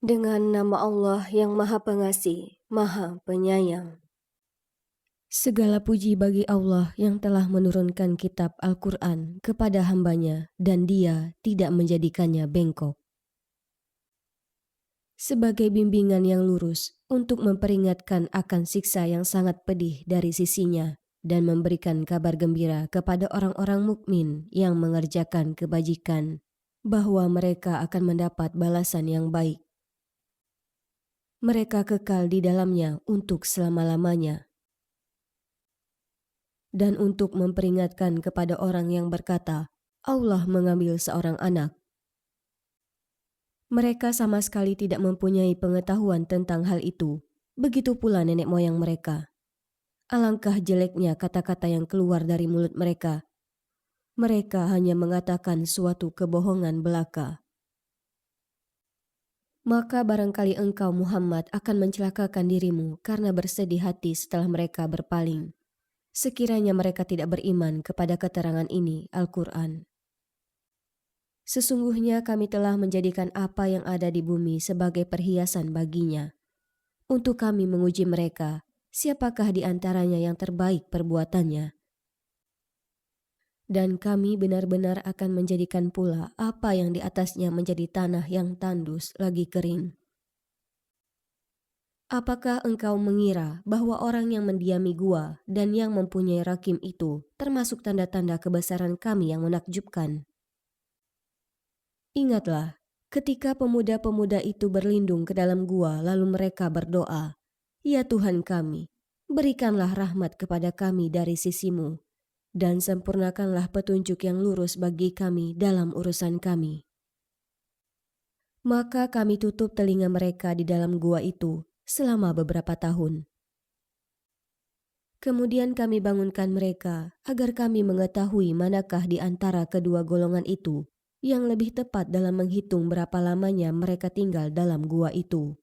Dengan nama Allah yang Maha Pengasih, Maha Penyayang. Segala puji bagi Allah yang telah menurunkan kitab Al-Quran kepada hambanya dan Dia tidak menjadikannya bengkok. Sebagai bimbingan yang lurus untuk memperingatkan akan siksa yang sangat pedih dari sisinya dan memberikan kabar gembira kepada orang-orang mukmin yang mengerjakan kebajikan bahwa mereka akan mendapat balasan yang baik. Mereka kekal di dalamnya untuk selama-lamanya. Dan untuk memperingatkan kepada orang yang berkata, Allah mengambil seorang anak. Mereka sama sekali tidak mempunyai pengetahuan tentang hal itu. Begitu pula nenek moyang mereka. Alangkah jeleknya kata-kata yang keluar dari mulut mereka. Mereka hanya mengatakan suatu kebohongan belaka. Maka barangkali engkau Muhammad akan mencelakakan dirimu karena bersedih hati setelah mereka berpaling. Sekiranya mereka tidak beriman kepada keterangan ini, Al-Quran. Sesungguhnya kami telah menjadikan apa yang ada di bumi sebagai perhiasan baginya. Untuk kami menguji mereka, siapakah di antaranya yang terbaik perbuatannya. Dan kami benar-benar akan menjadikan pula apa yang di atasnya menjadi tanah yang tandus lagi kering. Apakah engkau mengira bahwa orang yang mendiami gua dan yang mempunyai rakim itu termasuk tanda-tanda kebesaran kami yang menakjubkan? Ingatlah, ketika pemuda-pemuda itu berlindung ke dalam gua lalu mereka berdoa, "Ya Tuhan kami, berikanlah rahmat kepada kami dari sisimu, dan sempurnakanlah petunjuk yang lurus bagi kami dalam urusan kami." Maka kami tutup telinga mereka di dalam gua itu selama beberapa tahun. Kemudian kami bangunkan mereka agar kami mengetahui manakah di antara kedua golongan itu yang lebih tepat dalam menghitung berapa lamanya mereka tinggal dalam gua itu.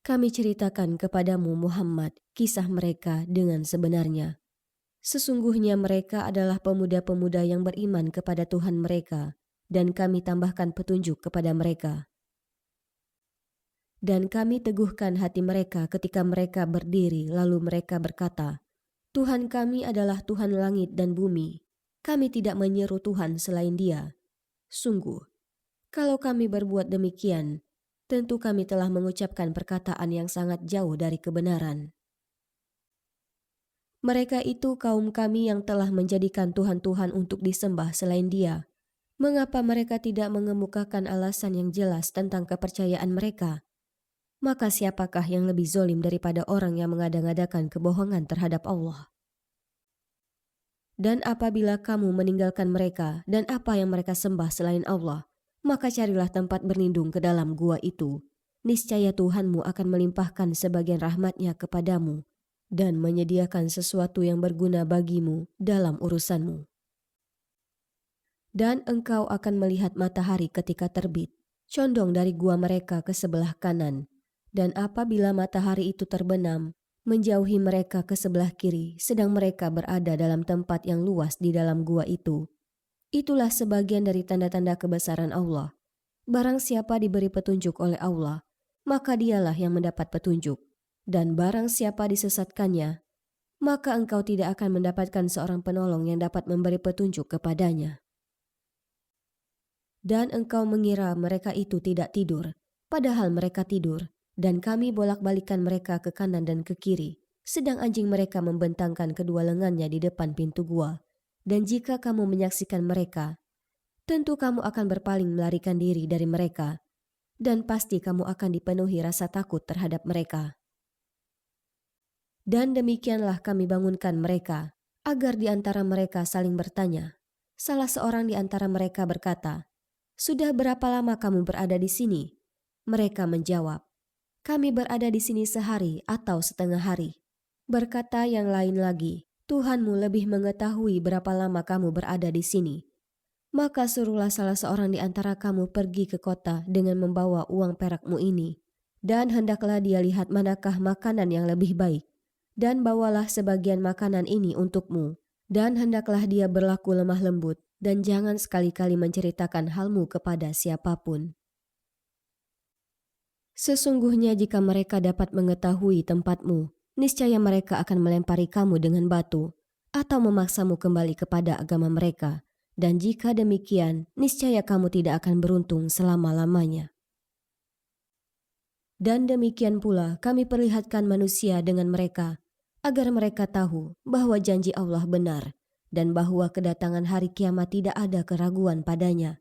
Kami ceritakan kepadamu Muhammad kisah mereka dengan sebenarnya. Sesungguhnya mereka adalah pemuda-pemuda yang beriman kepada Tuhan mereka dan kami tambahkan petunjuk kepada mereka. Dan kami teguhkan hati mereka ketika mereka berdiri lalu mereka berkata, Tuhan kami adalah Tuhan langit dan bumi. Kami tidak menyeru Tuhan selain Dia. Sungguh, kalau kami berbuat demikian, tentu kami telah mengucapkan perkataan yang sangat jauh dari kebenaran. Mereka itu kaum kami yang telah menjadikan Tuhan-Tuhan untuk disembah selain Dia. Mengapa mereka tidak mengemukakan alasan yang jelas tentang kepercayaan mereka? Maka siapakah yang lebih zolim daripada orang yang mengada-ngadakan kebohongan terhadap Allah? Dan apabila kamu meninggalkan mereka dan apa yang mereka sembah selain Allah, maka carilah tempat berlindung ke dalam gua itu. Niscaya Tuhanmu akan melimpahkan sebagian rahmatnya kepadamu dan menyediakan sesuatu yang berguna bagimu dalam urusanmu. Dan engkau akan melihat matahari ketika terbit, condong dari gua mereka ke sebelah kanan. Dan apabila matahari itu terbenam, menjauhi mereka ke sebelah kiri, sedang mereka berada dalam tempat yang luas di dalam gua itu. Itulah sebagian dari tanda-tanda kebesaran Allah. Barang siapa diberi petunjuk oleh Allah, maka dialah yang mendapat petunjuk. Dan barang siapa disesatkannya, maka engkau tidak akan mendapatkan seorang penolong yang dapat memberi petunjuk kepadanya. Dan engkau mengira mereka itu tidak tidur, padahal mereka tidur. Dan kami bolak-balikan mereka ke kanan dan ke kiri, sedang anjing mereka membentangkan kedua lengannya di depan pintu gua. Dan jika kamu menyaksikan mereka, tentu kamu akan berpaling melarikan diri dari mereka, dan pasti kamu akan dipenuhi rasa takut terhadap mereka. Dan demikianlah kami bangunkan mereka, agar di antara mereka saling bertanya. Salah seorang di antara mereka berkata, "Sudah berapa lama kamu berada di sini?" Mereka menjawab, "Kami berada di sini sehari atau setengah hari." Berkata yang lain lagi, "Tuhanmu lebih mengetahui berapa lama kamu berada di sini. Maka suruhlah salah seorang di antara kamu pergi ke kota dengan membawa uang perakmu ini. Dan hendaklah dia lihat manakah makanan yang lebih baik. Dan bawalah sebagian makanan ini untukmu. Dan hendaklah dia berlaku lemah lembut dan jangan sekali-kali menceritakan halmu kepada siapapun." Sesungguhnya jika mereka dapat mengetahui tempatmu, niscaya mereka akan melempari kamu dengan batu atau memaksamu kembali kepada agama mereka. Dan jika demikian, niscaya kamu tidak akan beruntung selama-lamanya. Dan demikian pula kami perlihatkan manusia dengan mereka, agar mereka tahu bahwa janji Allah benar dan bahwa kedatangan hari kiamat tidak ada keraguan padanya.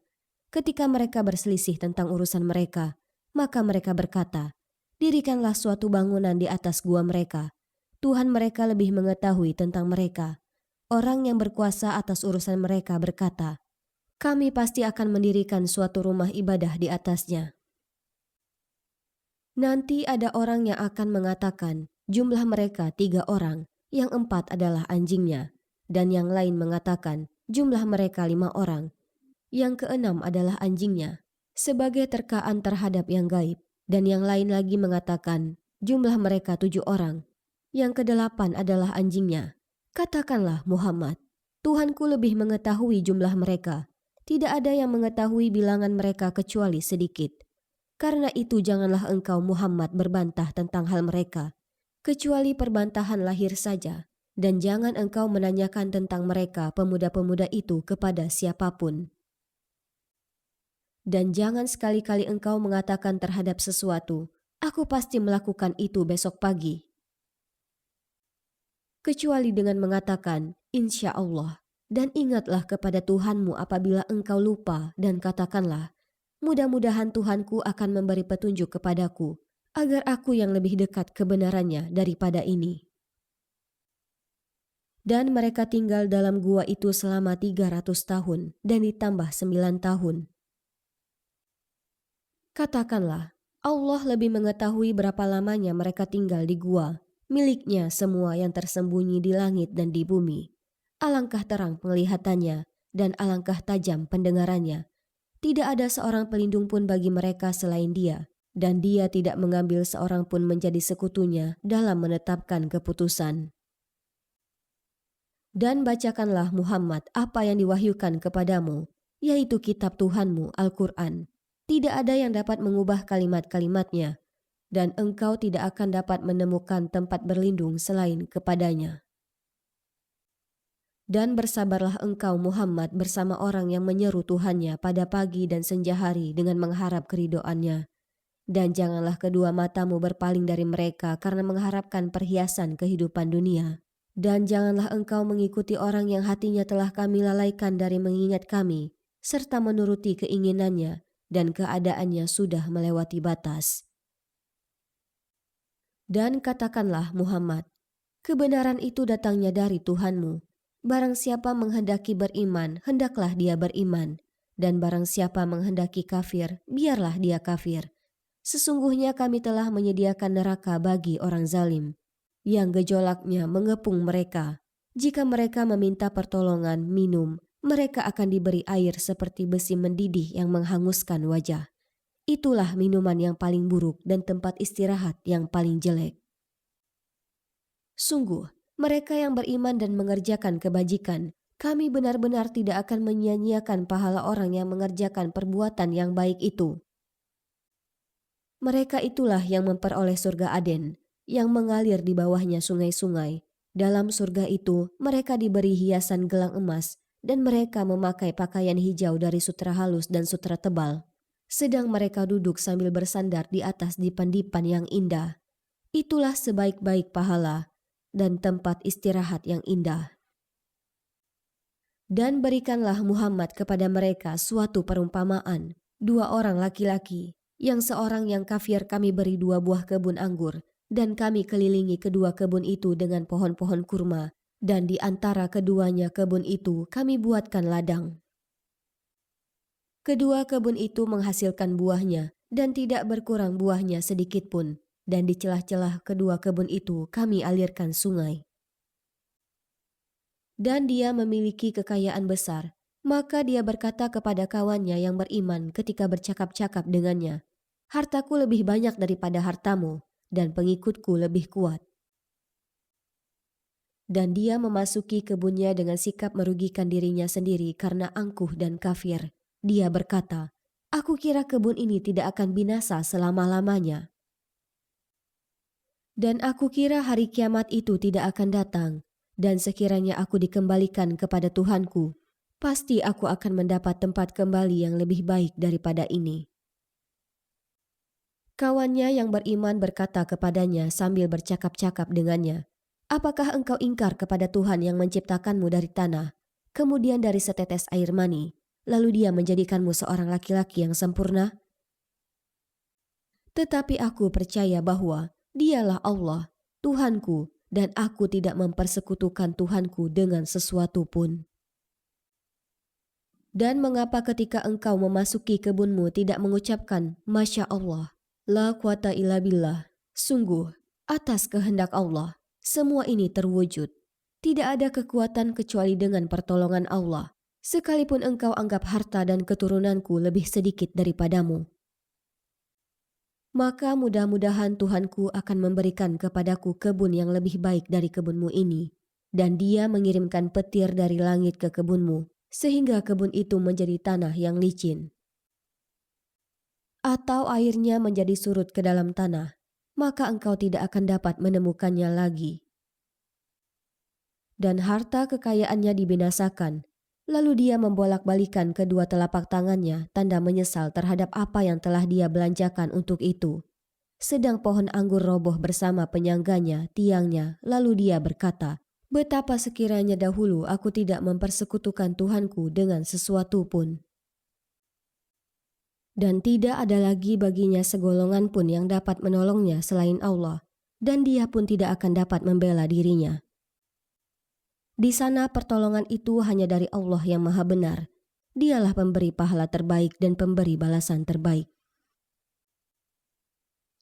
Ketika mereka berselisih tentang urusan mereka, maka mereka berkata, "Dirikanlah suatu bangunan di atas gua mereka. Tuhan mereka lebih mengetahui tentang mereka." Orang yang berkuasa atas urusan mereka berkata, "Kami pasti akan mendirikan suatu rumah ibadah di atasnya." Nanti ada orang yang akan mengatakan, jumlah mereka 3 orang, yang 4 adalah anjingnya. Dan yang lain mengatakan, jumlah mereka 5 orang, yang keenam adalah anjingnya, sebagai terkaan terhadap yang gaib. Dan yang lain lagi mengatakan, jumlah mereka 7 orang, yang kedelapan adalah anjingnya. Katakanlah Muhammad, Tuhanku lebih mengetahui jumlah mereka. Tidak ada yang mengetahui bilangan mereka kecuali sedikit. Karena itu janganlah engkau Muhammad berbantah tentang hal mereka, kecuali perbantahan lahir saja. Dan jangan engkau menanyakan tentang mereka pemuda-pemuda itu kepada siapapun. Dan jangan sekali-kali engkau mengatakan terhadap sesuatu, "Aku pasti melakukan itu besok pagi." Kecuali dengan mengatakan, "Insya Allah." Dan ingatlah kepada Tuhanmu apabila engkau lupa dan katakanlah, "Mudah-mudahan Tuhanku akan memberi petunjuk kepadaku, agar aku yang lebih dekat kebenarannya daripada ini." Dan mereka tinggal dalam gua itu selama 300 tahun dan ditambah 9 tahun. Katakanlah, Allah lebih mengetahui berapa lamanya mereka tinggal di gua, miliknya semua yang tersembunyi di langit dan di bumi. Alangkah terang penglihatannya dan alangkah tajam pendengarannya. Tidak ada seorang pelindung pun bagi mereka selain Dia, dan Dia tidak mengambil seorang pun menjadi sekutunya dalam menetapkan keputusan. Dan bacakanlah Muhammad apa yang diwahyukan kepadamu, yaitu kitab Tuhanmu Al-Quran. Tidak ada yang dapat mengubah kalimat-kalimatnya, dan engkau tidak akan dapat menemukan tempat berlindung selain kepadanya. Dan bersabarlah engkau Muhammad bersama orang yang menyeru Tuhannya pada pagi dan senja hari dengan mengharap keridoannya. Dan janganlah kedua matamu berpaling dari mereka karena mengharapkan perhiasan kehidupan dunia. Dan janganlah engkau mengikuti orang yang hatinya telah kami lalaikan dari mengingat kami, serta menuruti keinginannya, dan keadaannya sudah melewati batas. Dan katakanlah Muhammad, kebenaran itu datangnya dari Tuhanmu. Barang siapa menghendaki beriman, hendaklah dia beriman. Dan barang siapa menghendaki kafir, biarlah dia kafir. Sesungguhnya kami telah menyediakan neraka bagi orang zalim, yang gejolaknya mengepung mereka. Jika mereka meminta pertolongan minum, mereka akan diberi air seperti besi mendidih yang menghanguskan wajah. Itulah minuman yang paling buruk dan tempat istirahat yang paling jelek. Sungguh, mereka yang beriman dan mengerjakan kebajikan, kami benar-benar tidak akan menyia-nyiakan pahala orang yang mengerjakan perbuatan yang baik itu. Mereka itulah yang memperoleh surga Aden, yang mengalir di bawahnya sungai-sungai. Dalam surga itu, mereka diberi hiasan gelang emas, dan mereka memakai pakaian hijau dari sutra halus dan sutra tebal. Sedang mereka duduk sambil bersandar di atas dipan-dipan yang indah. Itulah sebaik-baik pahala dan tempat istirahat yang indah. Dan berikanlah Muhammad kepada mereka suatu perumpamaan. 2 orang laki-laki, yang seorang yang kafir kami beri 2 buah kebun anggur, dan kami kelilingi kedua kebun itu dengan pohon-pohon kurma, dan di antara keduanya kebun itu kami buatkan ladang. Kedua kebun itu menghasilkan buahnya, dan tidak berkurang buahnya sedikit pun, dan di celah-celah kedua kebun itu kami alirkan sungai. Dan dia memiliki kekayaan besar, maka dia berkata kepada kawannya yang beriman ketika bercakap-cakap dengannya, "Hartaku lebih banyak daripada hartamu, dan pengikutku lebih kuat." Dan dia memasuki kebunnya dengan sikap merugikan dirinya sendiri karena angkuh dan kafir. Dia berkata, "Aku kira kebun ini tidak akan binasa selama-lamanya." Dan aku kira hari kiamat itu tidak akan datang, dan sekiranya aku dikembalikan kepada Tuhanku, pasti aku akan mendapat tempat kembali yang lebih baik daripada ini. Kawannya yang beriman berkata kepadanya sambil bercakap-cakap dengannya, "Apakah engkau ingkar kepada Tuhan yang menciptakanmu dari tanah, kemudian dari setetes air mani, lalu Dia menjadikanmu seorang laki-laki yang sempurna? Tetapi aku percaya bahwa Dialah Allah, Tuhanku, dan aku tidak mempersekutukan Tuhanku dengan sesuatu pun. Dan mengapa ketika engkau memasuki kebunmu tidak mengucapkan, Masya Allah, la quwata illa billah, sungguh, atas kehendak Allah, semua ini terwujud. Tidak ada kekuatan kecuali dengan pertolongan Allah, sekalipun engkau anggap harta dan keturunanku lebih sedikit daripadamu. Maka mudah-mudahan Tuhanku akan memberikan kepadaku kebun yang lebih baik dari kebunmu ini, dan Dia mengirimkan petir dari langit ke kebunmu, sehingga kebun itu menjadi tanah yang licin. Atau airnya menjadi surut ke dalam tanah, maka engkau tidak akan dapat menemukannya lagi. Dan harta kekayaannya dibinasakan, lalu dia membolak-balikan kedua telapak tangannya, tanda menyesal terhadap apa yang telah dia belanjakan untuk itu. Sedang pohon anggur roboh bersama penyangganya, tiangnya, lalu dia berkata, "Betapa sekiranya dahulu aku tidak mempersekutukan Tuhanku dengan sesuatu pun." Dan tidak ada lagi baginya segolongan pun yang dapat menolongnya selain Allah, dan dia pun tidak akan dapat membela dirinya. Di sana pertolongan itu hanya dari Allah yang Maha Benar. Dialah pemberi pahala terbaik dan pemberi balasan terbaik.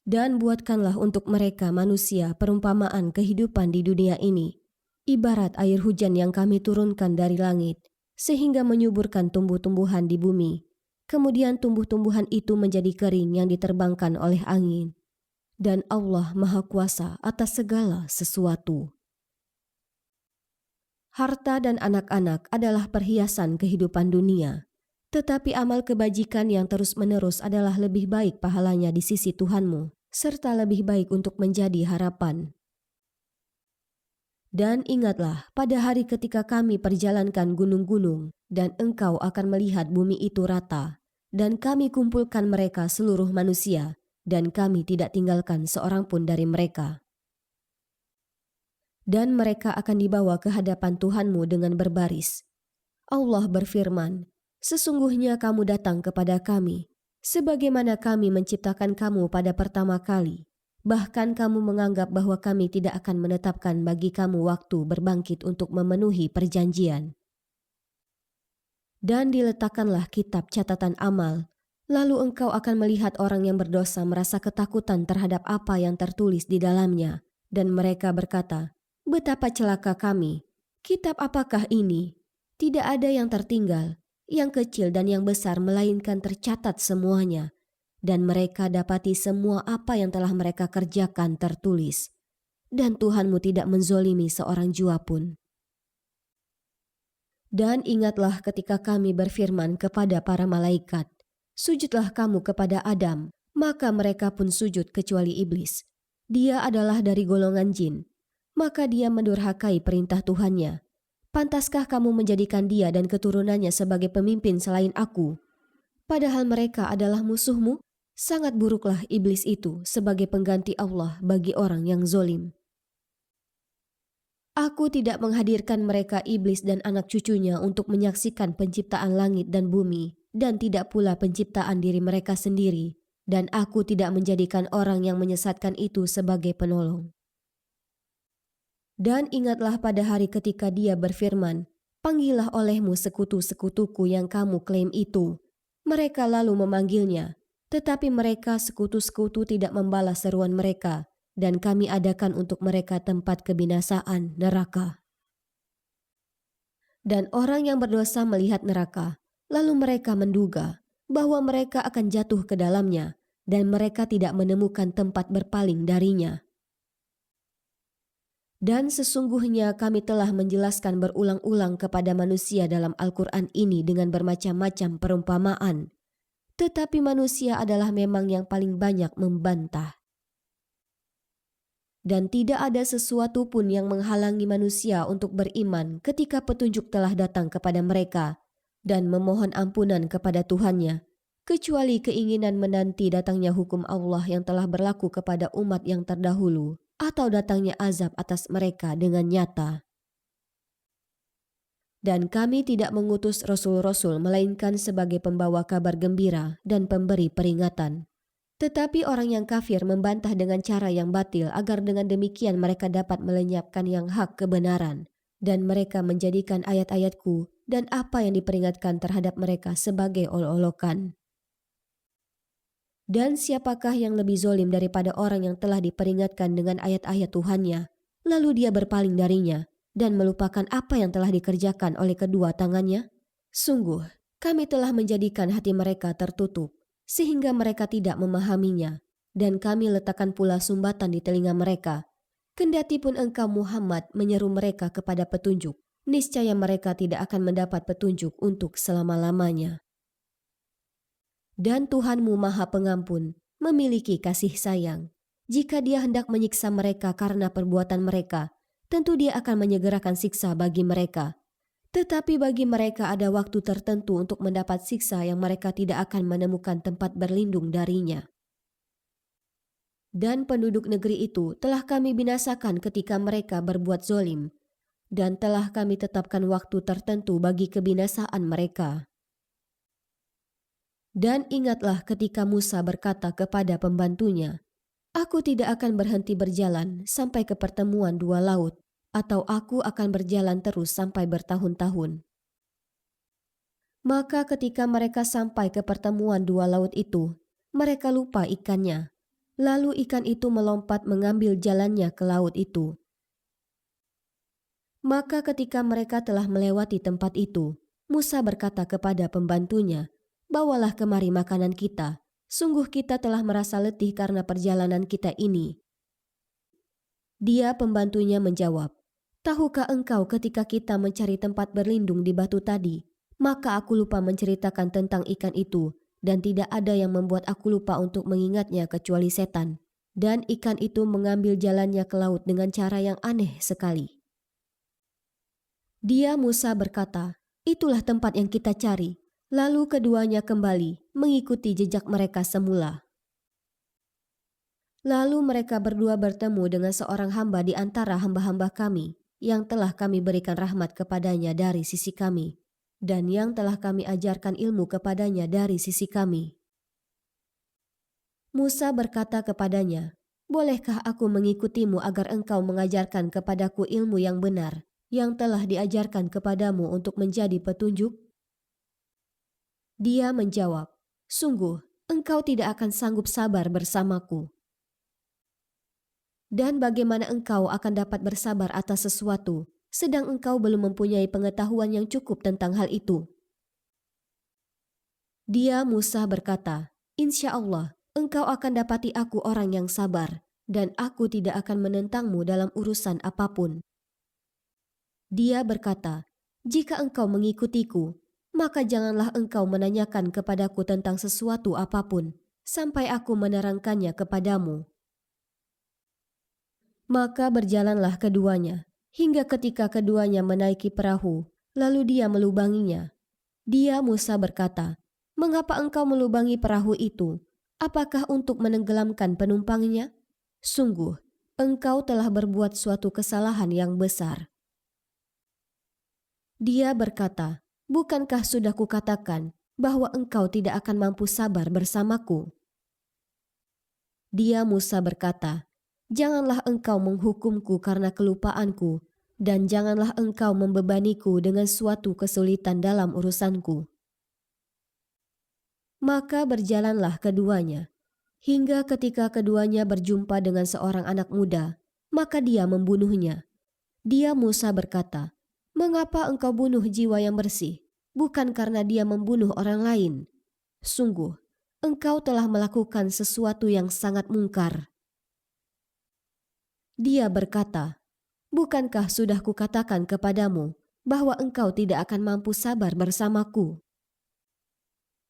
Dan buatkanlah untuk mereka manusia perumpamaan kehidupan di dunia ini, ibarat air hujan yang kami turunkan dari langit, sehingga menyuburkan tumbuh-tumbuhan di bumi. Kemudian tumbuh-tumbuhan itu menjadi kering yang diterbangkan oleh angin. Dan Allah Maha Kuasa atas segala sesuatu. Harta dan anak-anak adalah perhiasan kehidupan dunia, tetapi amal kebajikan yang terus-menerus adalah lebih baik pahalanya di sisi Tuhanmu, serta lebih baik untuk menjadi harapan. Dan ingatlah pada hari ketika kami perjalankan gunung-gunung, dan engkau akan melihat bumi itu rata, dan kami kumpulkan mereka seluruh manusia, dan kami tidak tinggalkan seorang pun dari mereka. Dan mereka akan dibawa ke hadapan Tuhanmu dengan berbaris. Allah berfirman, "Sesungguhnya kamu datang kepada kami, sebagaimana kami menciptakan kamu pada pertama kali. Bahkan kamu menganggap bahwa kami tidak akan menetapkan bagi kamu waktu berbangkit untuk memenuhi perjanjian." Dan diletakkanlah kitab catatan amal, lalu engkau akan melihat orang yang berdosa merasa ketakutan terhadap apa yang tertulis di dalamnya, dan mereka berkata, "Betapa celaka kami, kitab apakah ini? Tidak ada yang tertinggal, yang kecil dan yang besar melainkan tercatat semuanya, dan mereka dapati semua apa yang telah mereka kerjakan tertulis. Dan Tuhanmu tidak menzolimi seorang jua pun." Dan ingatlah ketika kami berfirman kepada para malaikat, "Sujudlah kamu kepada Adam," maka mereka pun sujud kecuali iblis. Dia adalah dari golongan jin. Maka dia mendurhakai perintah Tuhannya. "Pantaskah kamu menjadikan dia dan keturunannya sebagai pemimpin selain aku? Padahal mereka adalah musuhmu." Sangat buruklah iblis itu sebagai pengganti Allah bagi orang yang zolim. Aku tidak menghadirkan mereka iblis dan anak cucunya untuk menyaksikan penciptaan langit dan bumi, dan tidak pula penciptaan diri mereka sendiri, dan aku tidak menjadikan orang yang menyesatkan itu sebagai penolong. Dan ingatlah pada hari ketika dia berfirman, "Panggillah olehmu sekutu-sekutuku yang kamu klaim itu." Mereka lalu memanggilnya, tetapi mereka sekutu-sekutu tidak membalas seruan mereka, dan kami adakan untuk mereka tempat kebinasaan, neraka. Dan orang yang berdosa melihat neraka, lalu mereka menduga bahwa mereka akan jatuh ke dalamnya, dan mereka tidak menemukan tempat berpaling darinya. Dan sesungguhnya kami telah menjelaskan berulang-ulang kepada manusia dalam Al-Quran ini dengan bermacam-macam perumpamaan. Tetapi manusia adalah memang yang paling banyak membantah. Dan tidak ada sesuatu pun yang menghalangi manusia untuk beriman ketika petunjuk telah datang kepada mereka dan memohon ampunan kepada Tuhannya, kecuali keinginan menanti datangnya hukum Allah yang telah berlaku kepada umat yang terdahulu atau datangnya azab atas mereka dengan nyata. Dan kami tidak mengutus rasul-rasul melainkan sebagai pembawa kabar gembira dan pemberi peringatan. Tetapi orang yang kafir membantah dengan cara yang batil agar dengan demikian mereka dapat melenyapkan yang hak kebenaran. Dan mereka menjadikan ayat-ayatku dan apa yang diperingatkan terhadap mereka sebagai olok-olokan. Dan siapakah yang lebih zolim daripada orang yang telah diperingatkan dengan ayat-ayat Tuhannya, lalu dia berpaling darinya dan melupakan apa yang telah dikerjakan oleh kedua tangannya? Sungguh, kami telah menjadikan hati mereka tertutup, sehingga mereka tidak memahaminya, dan kami letakkan pula sumbatan di telinga mereka. Kendati pun engkau Muhammad menyeru mereka kepada petunjuk, niscaya mereka tidak akan mendapat petunjuk untuk selama-lamanya. Dan Tuhanmu Maha Pengampun, memiliki kasih sayang. Jika Dia hendak menyiksa mereka karena perbuatan mereka, tentu Dia akan menyegerakan siksa bagi mereka. Tetapi bagi mereka ada waktu tertentu untuk mendapat siksa yang mereka tidak akan menemukan tempat berlindung darinya. Dan penduduk negeri itu telah kami binasakan ketika mereka berbuat zolim, dan telah kami tetapkan waktu tertentu bagi kebinasaan mereka. Dan ingatlah ketika Musa berkata kepada pembantunya, "Aku tidak akan berhenti berjalan sampai ke pertemuan dua laut, atau aku akan berjalan terus sampai bertahun-tahun." Maka ketika mereka sampai ke pertemuan dua laut itu, mereka lupa ikannya. Lalu ikan itu melompat mengambil jalannya ke laut itu. Maka ketika mereka telah melewati tempat itu, Musa berkata kepada pembantunya, "Bawalah kemari makanan kita. Sungguh kita telah merasa letih karena perjalanan kita ini." Dia pembantunya menjawab, "Tahukah engkau ketika kita mencari tempat berlindung di batu tadi, maka aku lupa menceritakan tentang ikan itu, dan tidak ada yang membuat aku lupa untuk mengingatnya kecuali setan. Dan ikan itu mengambil jalannya ke laut dengan cara yang aneh sekali." Dia Musa berkata, "Itulah tempat yang kita cari." Lalu keduanya kembali mengikuti jejak mereka semula. Lalu mereka berdua bertemu dengan seorang hamba di antara hamba-hamba kami yang telah kami berikan rahmat kepadanya dari sisi kami, dan yang telah kami ajarkan ilmu kepadanya dari sisi kami. Musa berkata kepadanya, "Bolehkah aku mengikutimu agar engkau mengajarkan kepadaku ilmu yang benar yang telah diajarkan kepadamu untuk menjadi petunjuk?" Dia menjawab, "Sungguh, engkau tidak akan sanggup sabar bersamaku. Dan bagaimana engkau akan dapat bersabar atas sesuatu, sedang engkau belum mempunyai pengetahuan yang cukup tentang hal itu?" Dia Musa berkata, "Insya Allah, engkau akan dapati aku orang yang sabar, dan aku tidak akan menentangmu dalam urusan apapun." Dia berkata, "Jika engkau mengikutiku, maka janganlah engkau menanyakan kepadaku tentang sesuatu apapun, sampai aku menerangkannya kepadamu." Maka berjalanlah keduanya, hingga ketika keduanya menaiki perahu, lalu dia melubanginya. Dia Musa berkata, "Mengapa engkau melubangi perahu itu? Apakah untuk menenggelamkan penumpangnya? Sungguh, engkau telah berbuat suatu kesalahan yang besar." Dia berkata, "Bukankah sudah kukatakan bahwa engkau tidak akan mampu sabar bersamaku?" Dia Musa berkata, "Janganlah engkau menghukumku karena kelupaanku, dan janganlah engkau membebaniku dengan suatu kesulitan dalam urusanku." Maka berjalanlah keduanya, hingga ketika keduanya berjumpa dengan seorang anak muda, maka dia membunuhnya. Dia Musa berkata, "Mengapa engkau bunuh jiwa yang bersih, bukan karena dia membunuh orang lain? Sungguh, engkau telah melakukan sesuatu yang sangat mungkar." Dia berkata, "Bukankah sudah kukatakan kepadamu bahwa engkau tidak akan mampu sabar bersamaku?"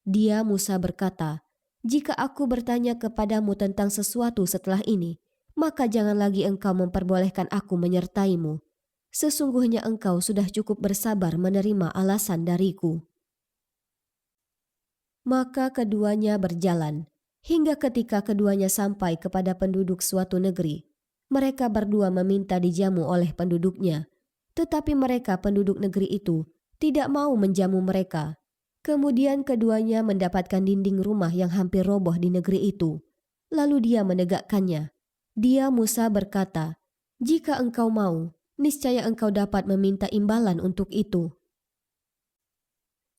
Dia Musa berkata, "Jika aku bertanya kepadamu tentang sesuatu setelah ini, maka jangan lagi engkau memperbolehkan aku menyertaimu. Sesungguhnya engkau sudah cukup bersabar menerima alasan dariku." Maka keduanya berjalan, hingga ketika keduanya sampai kepada penduduk suatu negeri. Mereka berdua meminta dijamu oleh penduduknya, tetapi mereka penduduk negeri itu tidak mau menjamu mereka. Kemudian keduanya mendapatkan dinding rumah yang hampir roboh di negeri itu. Lalu dia menegakkannya. Dia Musa berkata, "Jika engkau mau, niscaya engkau dapat meminta imbalan untuk itu."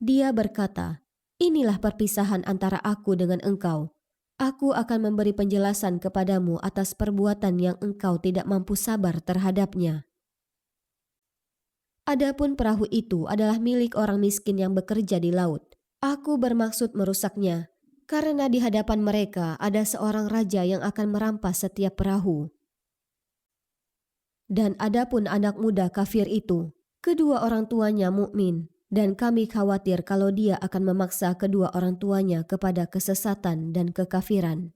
Dia berkata, "Inilah perpisahan antara aku dengan engkau. Aku akan memberi penjelasan kepadamu atas perbuatan yang engkau tidak mampu sabar terhadapnya." Adapun perahu itu adalah milik orang miskin yang bekerja di laut. Aku bermaksud merusaknya, karena di hadapan mereka ada seorang raja yang akan merampas setiap perahu. Dan adapun anak muda kafir itu, kedua orang tuanya mukmin, dan kami khawatir kalau dia akan memaksa kedua orang tuanya kepada kesesatan dan kekafiran.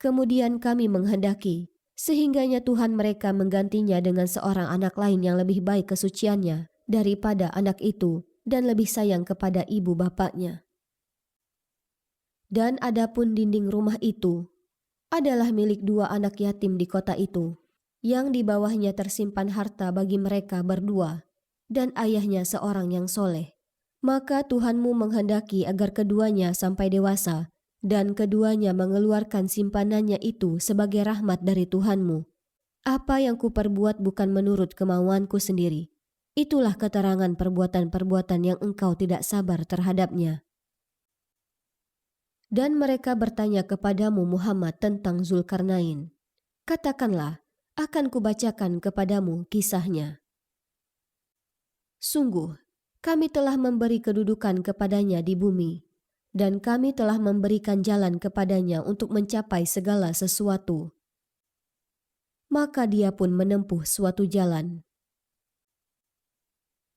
Kemudian kami menghendaki, sehingganya Tuhan mereka menggantinya dengan seorang anak lain yang lebih baik kesuciannya daripada anak itu dan lebih sayang kepada ibu bapaknya. Dan adapun dinding rumah itu adalah milik dua anak yatim di kota itu, yang di bawahnya tersimpan harta bagi mereka berdua, dan ayahnya seorang yang soleh. Maka Tuhanmu menghendaki agar keduanya sampai dewasa, dan keduanya mengeluarkan simpanannya itu sebagai rahmat dari Tuhanmu. Apa yang kuperbuat bukan menurut kemauanku sendiri. Itulah keterangan perbuatan-perbuatan yang engkau tidak sabar terhadapnya. Dan mereka bertanya kepadamu Muhammad tentang Zulkarnain. Katakanlah, akan kubacakan kepadamu kisahnya. Sungguh, kami telah memberi kedudukan kepadanya di bumi, dan kami telah memberikan jalan kepadanya untuk mencapai segala sesuatu. Maka dia pun menempuh suatu jalan.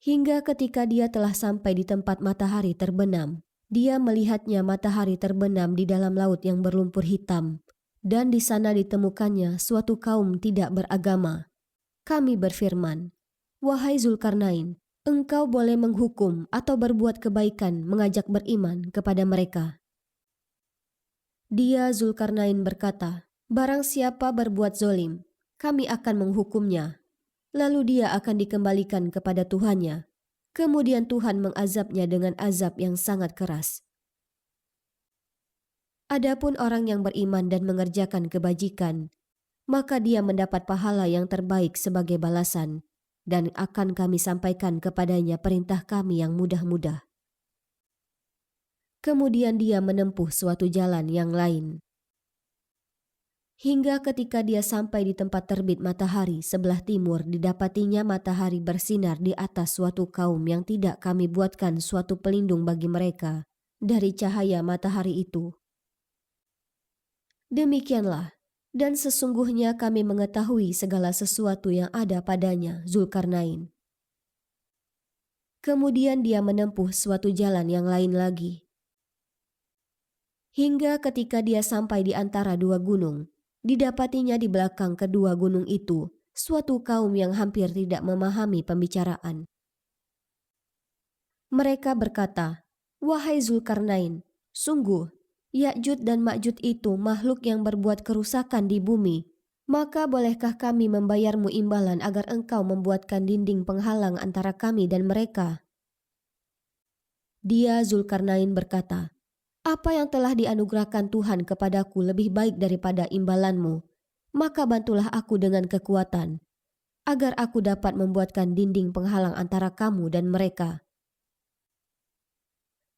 Hingga ketika dia telah sampai di tempat matahari terbenam, dia melihatnya matahari terbenam di dalam laut yang berlumpur hitam, dan di sana ditemukannya suatu kaum tidak beragama. Kami berfirman, "Wahai Zulkarnain, engkau boleh menghukum atau berbuat kebaikan mengajak beriman kepada mereka." Dia Zulkarnain berkata, "Barang siapa berbuat zolim, kami akan menghukumnya. Lalu dia akan dikembalikan kepada Tuhannya. Kemudian Tuhan mengazabnya dengan azab yang sangat keras." Adapun orang yang beriman dan mengerjakan kebajikan, maka dia mendapat pahala yang terbaik sebagai balasan, dan akan kami sampaikan kepadanya perintah kami yang mudah-mudah. Kemudian dia menempuh suatu jalan yang lain. Hingga ketika dia sampai di tempat terbit matahari sebelah timur, didapatinya matahari bersinar di atas suatu kaum yang tidak kami buatkan suatu pelindung bagi mereka dari cahaya matahari itu. Demikianlah, dan sesungguhnya kami mengetahui segala sesuatu yang ada padanya, Zulkarnain. Kemudian dia menempuh suatu jalan yang lain lagi. Hingga ketika dia sampai di antara dua gunung, didapatinya di belakang kedua gunung itu suatu kaum yang hampir tidak memahami pembicaraan. Mereka berkata, "Wahai Zulkarnain, sungguh, Ya'juj dan Ma'juj itu makhluk yang berbuat kerusakan di bumi. Maka bolehkah kami membayarmu imbalan agar engkau membuatkan dinding penghalang antara kami dan mereka?" Dia Zulkarnain berkata, "Apa yang telah dianugerahkan Tuhan kepadaku lebih baik daripada imbalanmu. Maka bantulah aku dengan kekuatan, agar aku dapat membuatkan dinding penghalang antara kamu dan mereka.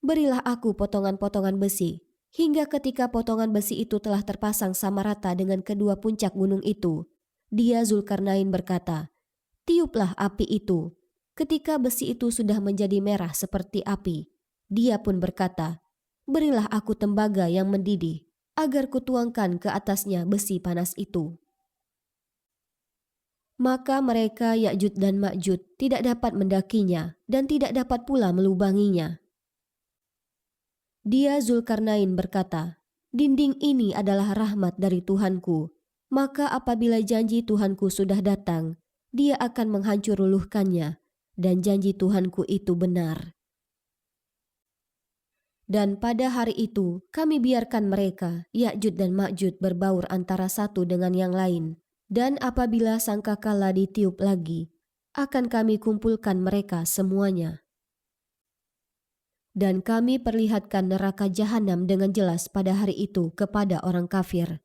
Berilah aku potongan-potongan besi, hingga ketika potongan besi itu telah terpasang sama rata dengan kedua puncak gunung itu." Dia Zulkarnain berkata, "Tiuplah api itu." Ketika besi itu sudah menjadi merah seperti api, dia pun berkata, "Berilah aku tembaga yang mendidih, agar kutuangkan ke atasnya besi panas itu." Maka mereka Ya'juj dan Ma'juj tidak dapat mendakinya dan tidak dapat pula melubanginya. Dia Zulkarnain berkata, "Dinding ini adalah rahmat dari Tuhanku, Maka apabila janji Tuhanku sudah datang, Dia akan menghancur luluhkannya, dan janji Tuhanku itu benar. Dan pada hari itu kami biarkan mereka, Ya'jud dan Ma'jud, berbaur antara satu dengan yang lain. Dan apabila sangkakala ditiup lagi, akan kami kumpulkan mereka semuanya. Dan kami perlihatkan neraka jahanam dengan jelas pada hari itu kepada orang kafir,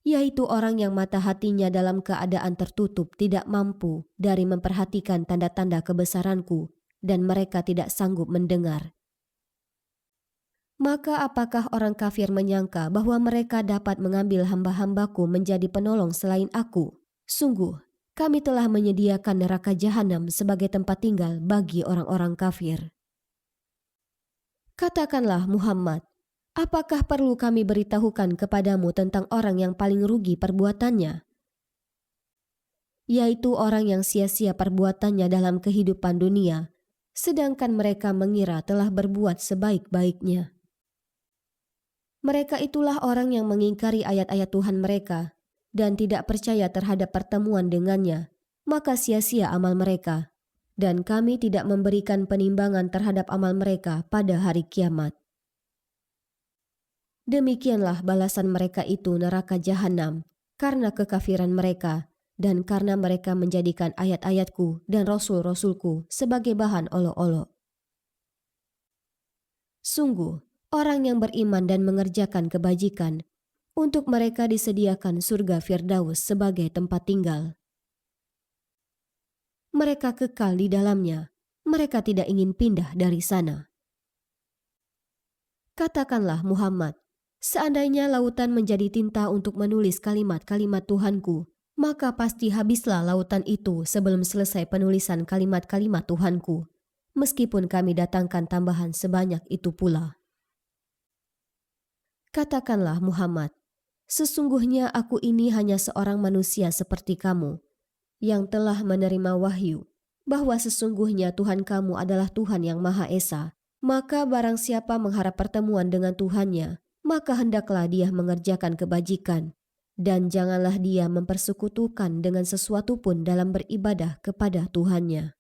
yaitu orang yang mata hatinya dalam keadaan tertutup tidak mampu dari memperhatikan tanda-tanda kebesaranku, dan mereka tidak sanggup mendengar. Maka apakah orang kafir menyangka bahwa mereka dapat mengambil hamba-hambaku menjadi penolong selain aku? Sungguh, kami telah menyediakan neraka jahanam sebagai tempat tinggal bagi orang-orang kafir. Katakanlah Muhammad, apakah perlu kami beritahukan kepadamu tentang orang yang paling rugi perbuatannya? Yaitu orang yang sia-sia perbuatannya dalam kehidupan dunia, sedangkan mereka mengira telah berbuat sebaik-baiknya. Mereka itulah orang yang mengingkari ayat-ayat Tuhan mereka dan tidak percaya terhadap pertemuan dengannya, maka sia-sia amal mereka. Dan kami tidak memberikan penimbangan terhadap amal mereka pada hari kiamat. Demikianlah balasan mereka itu neraka jahanam, karena kekafiran mereka dan karena mereka menjadikan ayat-ayatku dan rasul-rasulku sebagai bahan olok-olok. Sungguh, orang yang beriman dan mengerjakan kebajikan, untuk mereka disediakan surga Firdaus sebagai tempat tinggal. Mereka kekal di dalamnya, mereka tidak ingin pindah dari sana. Katakanlah Muhammad, seandainya lautan menjadi tinta untuk menulis kalimat-kalimat Tuhanku, maka pasti habislah lautan itu sebelum selesai penulisan kalimat-kalimat Tuhanku, meskipun kami datangkan tambahan sebanyak itu pula. Katakanlah Muhammad, sesungguhnya aku ini hanya seorang manusia seperti kamu, yang telah menerima wahyu, bahwa sesungguhnya Tuhan kamu adalah Tuhan yang Maha Esa. Maka barang siapa mengharap pertemuan dengan Tuhannya, maka hendaklah dia mengerjakan kebajikan, dan janganlah dia mempersekutukan dengan sesuatu pun dalam beribadah kepada Tuhannya.